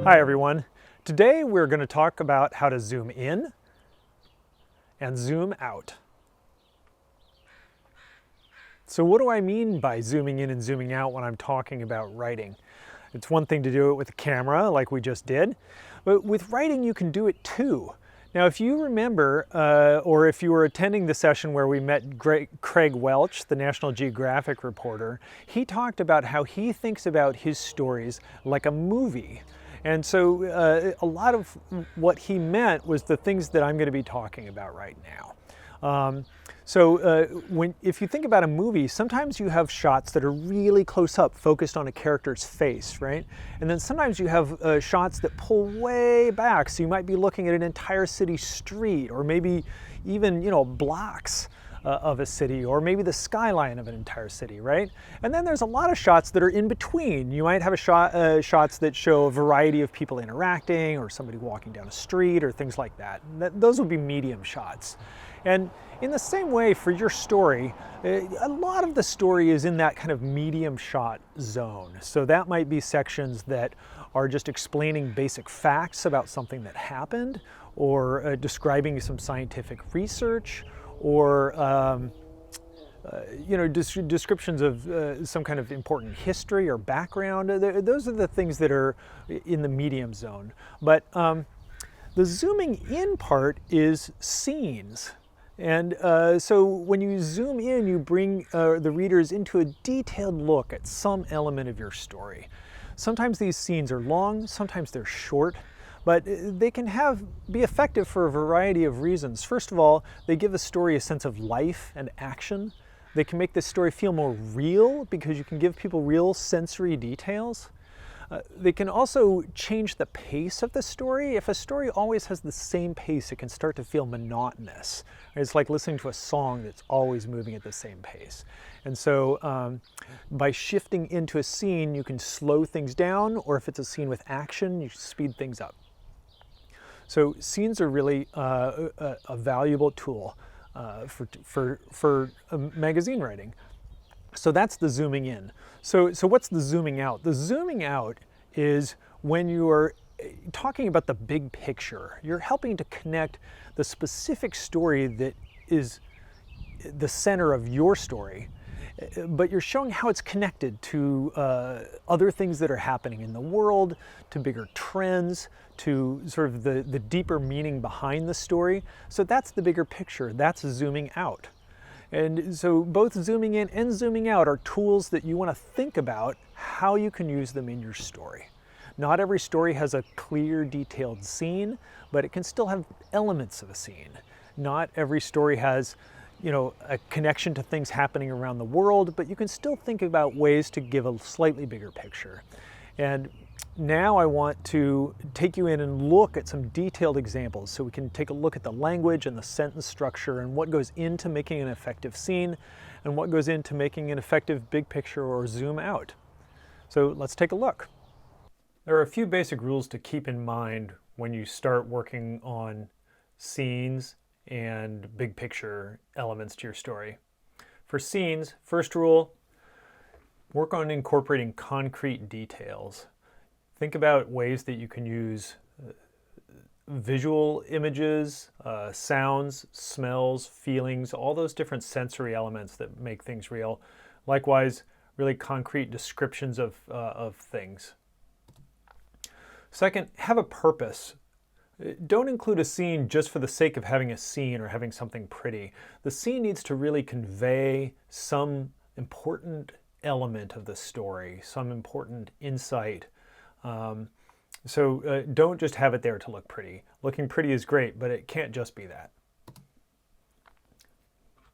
Hi everyone. Today we're going to talk about how to zoom in and zoom out. So what do I mean by zooming in and zooming out when I'm talking about writing? It's one thing to do it with a camera like we just did, but with writing you can do it too. Now if you remember, or if you were attending the session where we met Craig Welch, the National Geographic reporter, he talked about how he thinks about his stories like a movie. And so a lot of what he meant was the things that I'm going to be talking about right now. If you think about a movie, sometimes you have shots that are really close up, focused on a character's face, right? And then sometimes you have shots that pull way back, so you might be looking at an entire city street, or maybe even, blocks of a city, or maybe the skyline of an entire city, right? And then there's a lot of shots that are in between. You might have shots that show a variety of people interacting, or somebody walking down a street, or things like that. Those would be medium shots. And in the same way for your story, a lot of the story is in that kind of medium shot zone. So that might be sections that are just explaining basic facts about something that happened, or describing some scientific research, or descriptions of some kind of important history or background. Those are the things that are in the medium zone. But the zooming in part is scenes. And so when you zoom in, you bring the readers into a detailed look at some element of your story. Sometimes these scenes are long, sometimes they're short, but they can be effective for a variety of reasons. First of all, they give a story a sense of life and action. They can make the story feel more real because you can give people real sensory details. They can also change the pace of the story. If a story always has the same pace, it can start to feel monotonous. It's like listening to a song that's always moving at the same pace. And so by shifting into a scene, you can slow things down, or if it's a scene with action, you speed things up. So scenes are really a valuable tool for magazine writing. So that's the zooming in. So what's the zooming out? The zooming out is when you're talking about the big picture. You're helping to connect the specific story that is the center of your story, but you're showing how it's connected to other things that are happening in the world, to bigger trends, to sort of the deeper meaning behind the story. So that's the bigger picture. That's zooming out. And so both zooming in and zooming out are tools that you want to think about how you can use them in your story. Not every story has a clear, detailed scene, but it can still have elements of a scene. Not every story has, a connection to things happening around the world, but you can still think about ways to give a slightly bigger picture. And now I want to take you in and look at some detailed examples so we can take a look at the language and the sentence structure and what goes into making an effective scene and what goes into making an effective big picture or zoom out. So let's take a look. There are a few basic rules to keep in mind when you start working on scenes and big picture elements to your story. For scenes, first rule, work on incorporating concrete details. Think about ways that you can use visual images, sounds, smells, feelings, all those different sensory elements that make things real. Likewise, really concrete descriptions of things. Second, have a purpose. Don't include a scene just for the sake of having a scene or having something pretty. The scene needs to really convey some important element of the story, some important insight. So don't just have it there to look pretty. Looking pretty is great, but it can't just be that.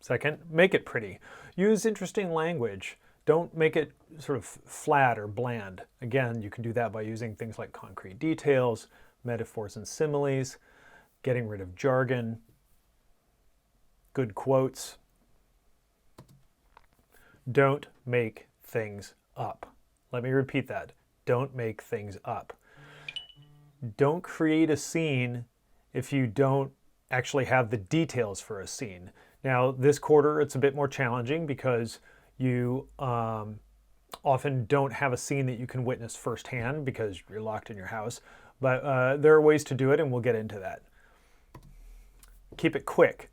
Second, make it pretty. Use interesting language. Don't make it sort of flat or bland. Again, you can do that by using things like concrete details, metaphors and similes, getting rid of jargon, good quotes. Don't make things up. Let me repeat that. Don't make things up. Don't create a scene if you don't actually have the details for a scene. Now, this quarter, it's a bit more challenging because you often don't have a scene that you can witness firsthand because you're locked in your house. But there are ways to do it, and we'll get into that. Keep it quick.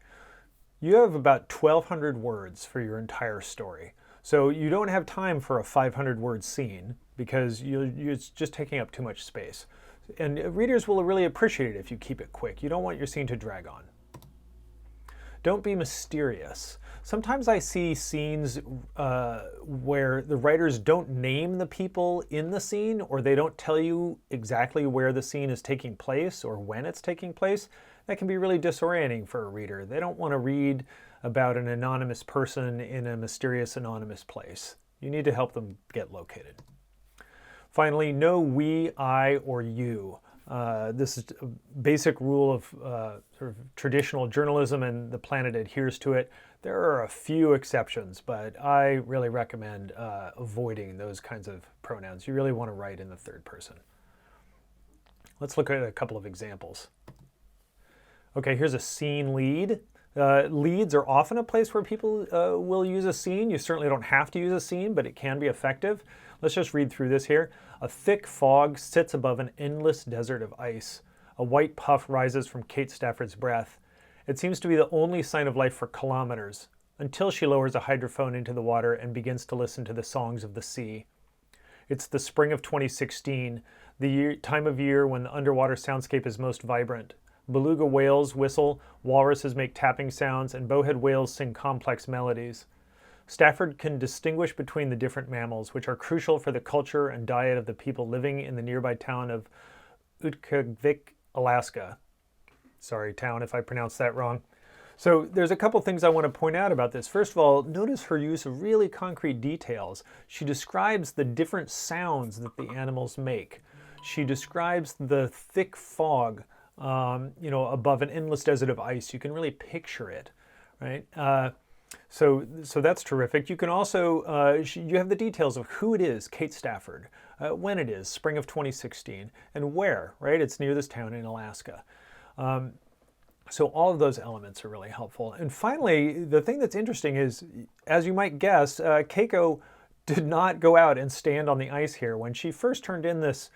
You have about 1,200 words for your entire story. So you don't have time for a 500-word scene because it's just taking up too much space. And readers will really appreciate it if you keep it quick. You don't want your scene to drag on. Don't be mysterious. Sometimes I see scenes where the writers don't name the people in the scene, or they don't tell you exactly where the scene is taking place or when it's taking place. That can be really disorienting for a reader. They don't want to read about an anonymous person in a mysterious anonymous place. You need to help them get located. Finally, no we, I, or you. This is a basic rule of sort of traditional journalism, and the Planet adheres to it. There are a few exceptions, but I really recommend avoiding those kinds of pronouns. You really want to write in the third person. Let's look at a couple of examples. Okay, here's a scene lead. Leads are often a place where people will use a scene. You certainly don't have to use a scene, but it can be effective. Let's just read through this here. A thick fog sits above an endless desert of ice. A white puff rises from Kate Stafford's breath. It seems to be the only sign of life for kilometers, until she lowers a hydrophone into the water and begins to listen to the songs of the sea. It's the spring of 2016, the time of year when the underwater soundscape is most vibrant. Beluga whales whistle, walruses make tapping sounds, and bowhead whales sing complex melodies. Stafford can distinguish between the different mammals, which are crucial for the culture and diet of the people living in the nearby town of Utqiagvik, Alaska. Sorry, town, if I pronounced that wrong. So there's a couple things I want to point out about this. First of all, notice her use of really concrete details. She describes the different sounds that the animals make. She describes the thick fog, above an endless desert of ice. You can really picture it, right? So that's terrific. You can also, you have the details of who it is, Kate Stafford, when it is, spring of 2016, and where, right? It's near this town in Alaska. So all of those elements are really helpful. And finally, the thing that's interesting is, as you might guess, Keiko did not go out and stand on the ice here. When she first turned in this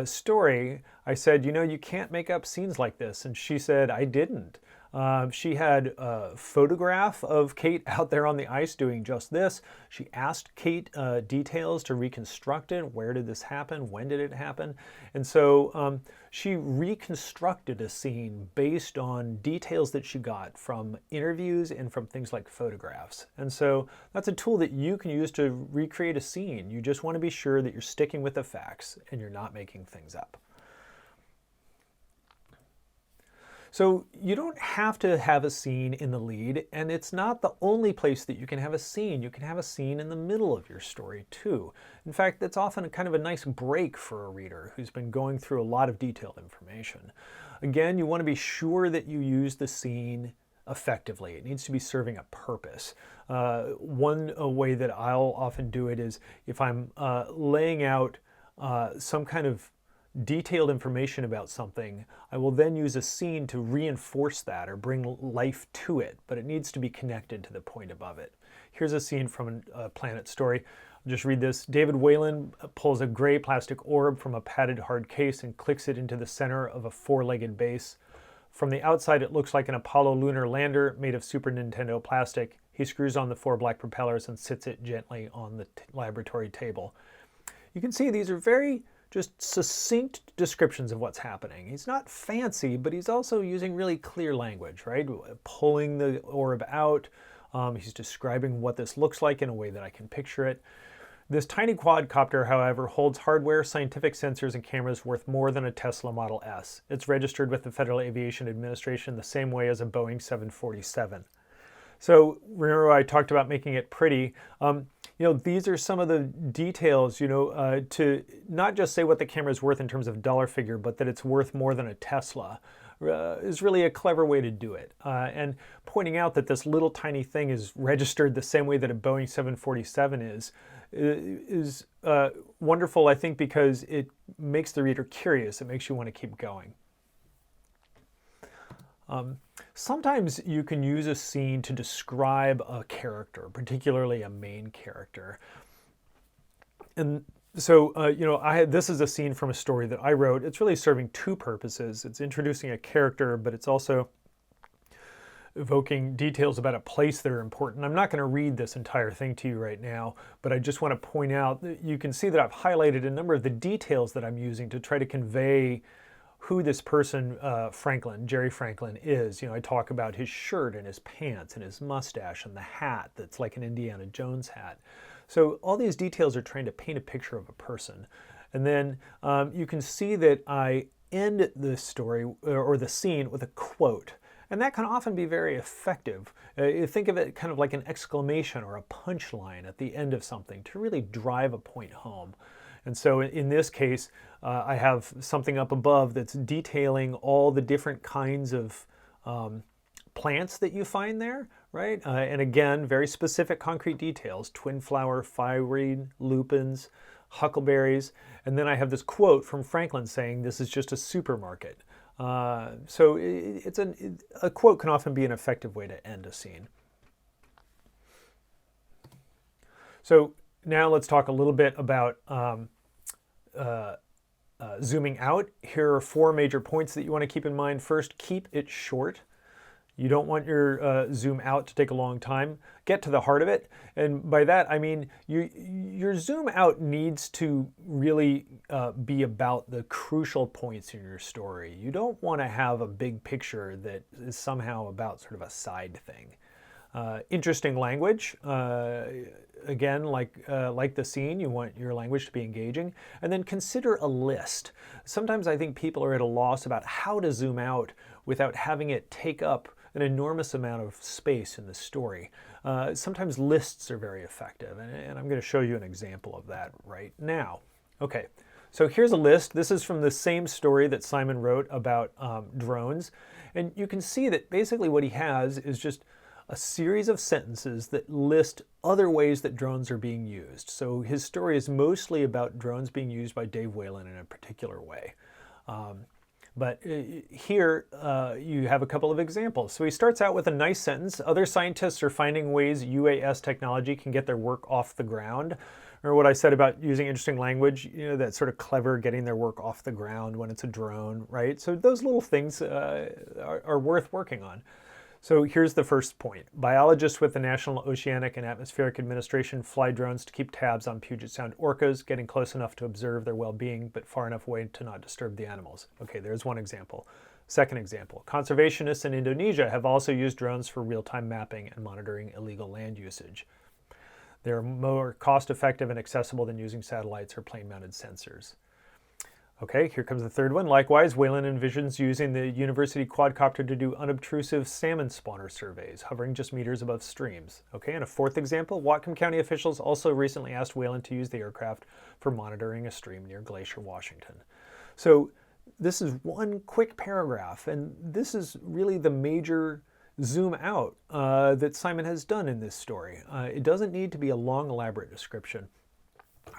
story, I said, you can't make up scenes like this. And she said, I didn't. She had a photograph of Kate out there on the ice doing just this. She asked Kate details to reconstruct it. Where did this happen? When did it happen? And so she reconstructed a scene based on details that she got from interviews and from things like photographs. And so that's a tool that you can use to recreate a scene. You just want to be sure that you're sticking with the facts and you're not making things up. So you don't have to have a scene in the lead, and it's not the only place that you can have a scene. You can have a scene in the middle of your story too. In fact, that's often kind of a nice break for a reader who's been going through a lot of detailed information. Again, you want to be sure that you use the scene effectively. It needs to be serving a purpose. One way that I'll often do it is if I'm laying out some kind of detailed information about something, I will then use a scene to reinforce that or bring life to it, but it needs to be connected to the point above it. Here's a scene from a Planet story. I'll just read this. David Whalen pulls a gray plastic orb from a padded hard case and clicks it into the center of a four-legged base. From the outside, it looks like an Apollo lunar lander made of Super Nintendo plastic. He screws on the four black propellers and sits it gently on the laboratory table. You can see these are very just succinct descriptions of what's happening. He's not fancy, but he's also using really clear language, right? Pulling the orb out. He's describing what this looks like in a way that I can picture it. This tiny quadcopter, however, holds hardware, scientific sensors, and cameras worth more than a Tesla Model S. It's registered with the Federal Aviation Administration the same way as a Boeing 747. So remember I talked about making it pretty. These are some of the details, to not just say what the camera is worth in terms of dollar figure, but that it's worth more than a Tesla is really a clever way to do it. And pointing out that this little tiny thing is registered the same way that a Boeing 747 is wonderful, I think, because it makes the reader curious. It makes you want to keep going. Sometimes you can use a scene to describe a character, particularly a main character. And so, this is a scene from a story that I wrote. It's really serving two purposes. It's introducing a character, but it's also evoking details about a place that are important. I'm not going to read this entire thing to you right now, but I just want to point out that you can see that I've highlighted a number of the details that I'm using to try to convey who this person, Jerry Franklin, is. I talk about his shirt and his pants and his mustache and the hat that's like an Indiana Jones hat. So all these details are trying to paint a picture of a person. And then you can see that I end the story or the scene with a quote. And that can often be very effective. Think of it kind of like an exclamation or a punchline at the end of something to really drive a point home. And so in this case, I have something up above that's detailing all the different kinds of plants that you find there, right? And again, very specific concrete details: twin flower, fireweed, lupins, huckleberries. And then I have this quote from Franklin saying, "This is just a supermarket." So a quote can often be an effective way to end a scene. So now let's talk a little bit about zooming out. Here are 4 major points that you want to keep in mind. First, keep it short. You don't want your zoom out to take a long time. Get to the heart of it. And by that, I mean your zoom out needs to really be about the crucial points in your story. You don't want to have a big picture that is somehow about sort of a side thing. Interesting language. Again, like the scene, you want your language to be engaging. And then consider a list. Sometimes I think people are at a loss about how to zoom out without having it take up an enormous amount of space in the story. Sometimes lists are very effective, and I'm going to show you an example of that right now. Okay, so here's a list. This is from the same story that Simon wrote about drones, and you can see that basically what he has is just a series of sentences that list other ways that drones are being used. So his story is mostly about drones being used by Dave Whalen in a particular way. But here you have a couple of examples. So he starts out with a nice sentence: other scientists are finding ways UAS technology can get their work off the ground. Or what I said about using interesting language, that sort of clever getting their work off the ground when it's a drone, right? So those little things are worth working on. So here's the first point. Biologists with the National Oceanic and Atmospheric Administration fly drones to keep tabs on Puget Sound orcas, getting close enough to observe their well-being, but far enough away to not disturb the animals. Okay, there's one example. Second example, conservationists in Indonesia have also used drones for real-time mapping and monitoring illegal land usage. They're more cost-effective and accessible than using satellites or plane-mounted sensors. Okay, here comes the third one. Likewise, Whalen envisions using the university quadcopter to do unobtrusive salmon spawner surveys, hovering just meters above streams. Okay, and a fourth example, Whatcom County officials also recently asked Whalen to use the aircraft for monitoring a stream near Glacier, Washington. So this is one quick paragraph, and this is really the major zoom out that Simon has done in this story. It doesn't need to be a long, elaborate description.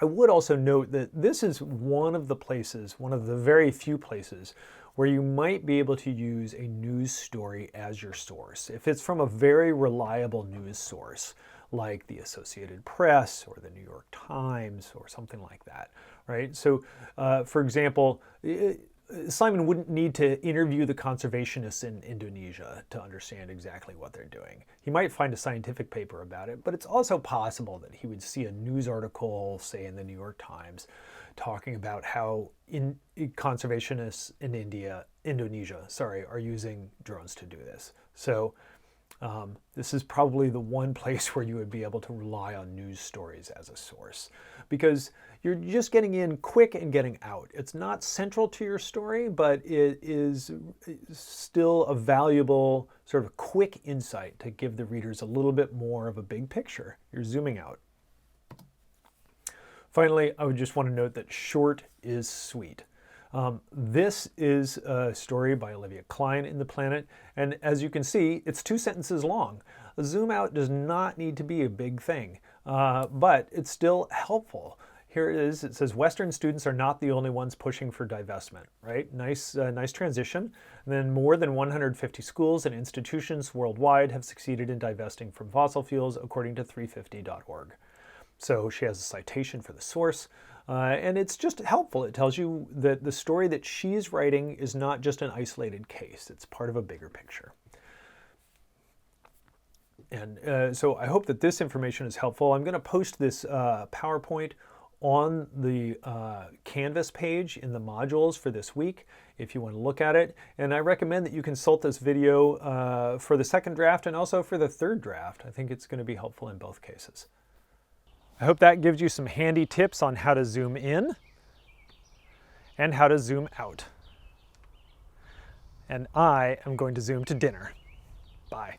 I would also note that this is one of the very few places where you might be able to use a news story as your source. If it's from a very reliable news source, like the Associated Press or the New York Times or something like that, right? So, for example, Simon wouldn't need to interview the conservationists in Indonesia to understand exactly what they're doing. He might find a scientific paper about it, but it's also possible that he would see a news article, say in the New York Times, talking about how conservationists in Indonesia are using drones to do this. So this is probably the one place where you would be able to rely on news stories as a source, because you're just getting in quick and getting out. It's not central to your story, but it is still a valuable sort of quick insight to give the readers a little bit more of a big picture. You're zooming out. Finally, I would just want to note that short is sweet. This is a story by Olivia Klein in The Planet, and as you can see, it's 2 sentences long. A zoom out does not need to be a big thing, but it's still helpful. here it is. It says Western students are not the only ones pushing for divestment, right? Nice transition. And then more than 150 schools and institutions worldwide have succeeded in divesting from fossil fuels, according to 350.org. So she has a citation for the source, and it's just helpful. It tells you that the story that she's writing is not just an isolated case. It's part of a bigger picture. And so I hope that this information is helpful. I'm going to post this PowerPoint on the Canvas page in the modules for this week if you want to look at it. And I recommend that you consult this video for the second draft and also for the third draft. I think it's going to be helpful in both cases. I hope that gives you some handy tips on how to zoom in and how to zoom out. And I am going to zoom to dinner. Bye.